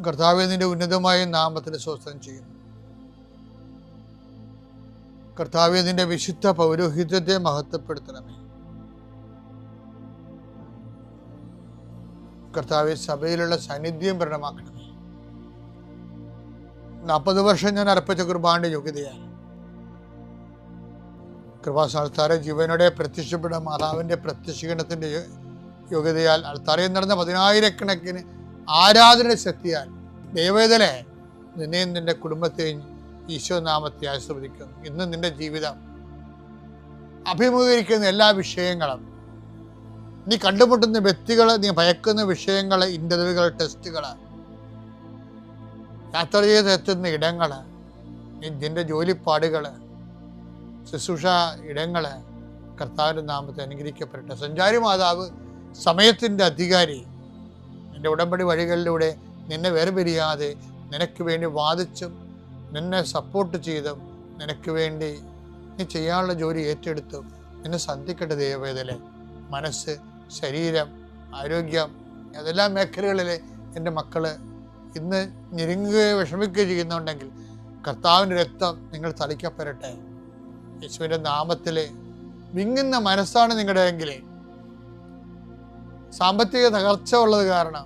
കർത്താവേ, നിന്റെ ഉന്നതമായ നാമത്തിന് സ്തോത്രം ചെയ്യുന്നു. കർത്താവേ, നിന്റെ വിശുദ്ധ പൗരോഹിത്യത്തെ മഹത്വപ്പെടുത്തണമേ. കർത്താവെ, സഭയിലുള്ള സാന്നിധ്യം പ്രകടമാക്കണമേ. 40 വർഷം ഞാൻ അർപ്പിച്ച കുർബാനയുടെ യോഗ്യതയാൽ കൃപാസ്ഥാനത്താരെ ജീവനോടെ പ്രത്യക്ഷപ്പെട്ട മാതാവിൻ്റെ പ്രത്യക്ഷീകരണത്തിൻ്റെ യോഗ്യതയാൽ അൾത്താരയിൽ നടന്ന 10,000-കണക്കിന് ആരാധന ശക്തിയാൽ ദൈവവേദനെ നിന്നെയും നിന്റെ കുടുംബത്തെയും ഈശോനാമത്തെ ആശീർവദിക്കുന്നു. ഇന്ന് നിന്റെ ജീവിതം അഭിമുഖീകരിക്കുന്ന എല്ലാ വിഷയങ്ങളും, നീ കണ്ടുമുട്ടുന്ന വ്യക്തികൾ, നീ ഭയക്കുന്ന വിഷയങ്ങൾ, ഇന്റർവ്യൂകൾ, ടെസ്റ്റുകൾ, യാത്ര ചെയ്തെത്തുന്ന ഇടങ്ങൾ, നിന്റെ ജോലിപ്പാടുകൾ, ശുശ്രൂഷ ഇടങ്ങൾ, കർത്താവിൻ്റെ നാമത്തെ അനുഗ്രഹിക്കപ്പെടട്ടെ. സഞ്ചാരി മാതാവ്, സമയത്തിൻ്റെ അധികാരി, നിന്റെ ഉടമ്പടി വഴികളിലൂടെ നിന്നെ വേർപിരിയാതെ നിനക്ക് വേണ്ടി വാദിച്ചും നിന്നെ സപ്പോർട്ട് ചെയ്തും നിനക്ക് വേണ്ടി നീ ചെയ്യാനുള്ള ജോലി ഏറ്റെടുത്തും നിന്നെ സന്ധിക്കട്ടെ. ദൈവവേദന, മനസ്സ്, ശരീരം, ആരോഗ്യം, അതെല്ലാം മേഖലകളിൽ എൻ്റെ മക്കൾ ഇന്ന് ഞെരുങ്ങുകയോ വിഷമിക്കുകയോ ചെയ്യുന്നുണ്ടെങ്കിൽ കർത്താവിൻ്റെ രക്തം നിങ്ങൾ തളിക്കപ്പെടട്ടെ. യേശുവിൻ്റെ നാമത്തിൽ വിങ്ങുന്ന മനസ്സാണ് നിങ്ങളുടെ എങ്കിൽ, സാമ്പത്തിക തകർച്ച ഉള്ളത് കാരണം,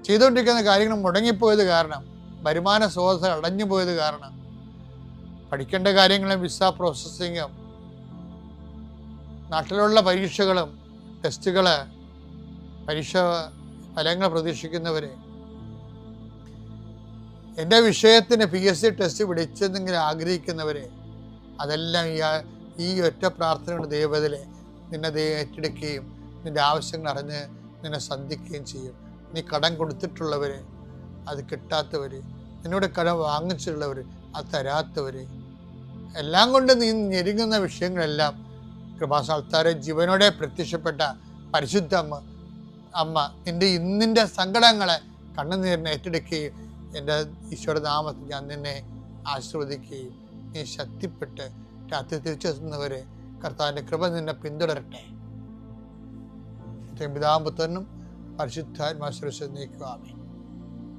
ചെയ്തുകൊണ്ടിരിക്കുന്ന കാര്യങ്ങൾ മുടങ്ങിപ്പോയത് കാരണം, വരുമാന സ്രോതസ് അടഞ്ഞു പോയത് കാരണം, പഠിക്കേണ്ട കാര്യങ്ങളും വിസ പ്രോസസ്സിങ്ങും, നാട്ടിലുള്ള പരീക്ഷകളും ടെസ്റ്റുകൾ, പരീക്ഷ ഫലങ്ങൾ പ്രതീക്ഷിക്കുന്നവർ, എൻ്റെ വിഷയത്തിന് PSC ടെസ്റ്റ് പിടിച്ചെന്നെങ്കിലും ആഗ്രഹിക്കുന്നവർ, അതെല്ലാം ഈ ഒറ്റ പ്രാർത്ഥനയുടെ ദൈവത്തിലെ നിന്നെ ഏറ്റെടുക്കുകയും നിൻ്റെ ആവശ്യങ്ങൾ അറിഞ്ഞ് നിന്നെ സന്ധിക്കുകയും ചെയ്യും. നീ കടം കൊടുത്തിട്ടുള്ളവർ, അത് കിട്ടാത്തവർ, നിന്നോട് കടം വാങ്ങിച്ചിട്ടുള്ളവർ, അത് തരാത്തവർ, എല്ലാം കൊണ്ട് നീ ഞെരുങ്ങുന്ന വിഷയങ്ങളെല്ലാം കൃപാസ്ഥാനത്താരെ ജീവനോടെ പ്രത്യക്ഷപ്പെട്ട പരിശുദ്ധ അമ്മ നിൻ്റെ ഇന്നിൻ്റെ സങ്കടങ്ങളെ കണ്ണുനീരിനെ ഏറ്റെടുക്കുകയും എൻ്റെ ഈശോയുടെ നാമത്തിൽ ഞാൻ നിന്നെ ആശീർവദിക്കുകയും നീ ശക്തിപ്പെട്ട് രാത്രി തിരിച്ചെത്തുന്നവരെ കർത്താവിൻ്റെ കൃപ നിന്നെ പിന്തുടരട്ടെ. പിതാവും പുത്രനും പരിശുദ്ധാത്മാവിനും ആമേൻ.